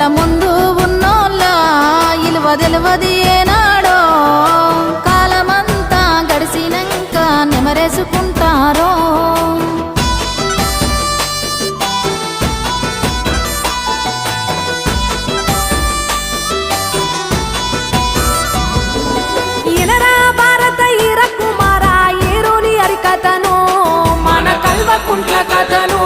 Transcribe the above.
కళ్ళ ముందు ఉన్నోళ్ళ ఇలువ తెలువది ఏనాడో కాలమంతా గడిసినంక నెమరేసుకుంటారో ఇనరా భారత ఈర కుమార ఏరోని హరికథను మన కల్వకుంట్ల కథను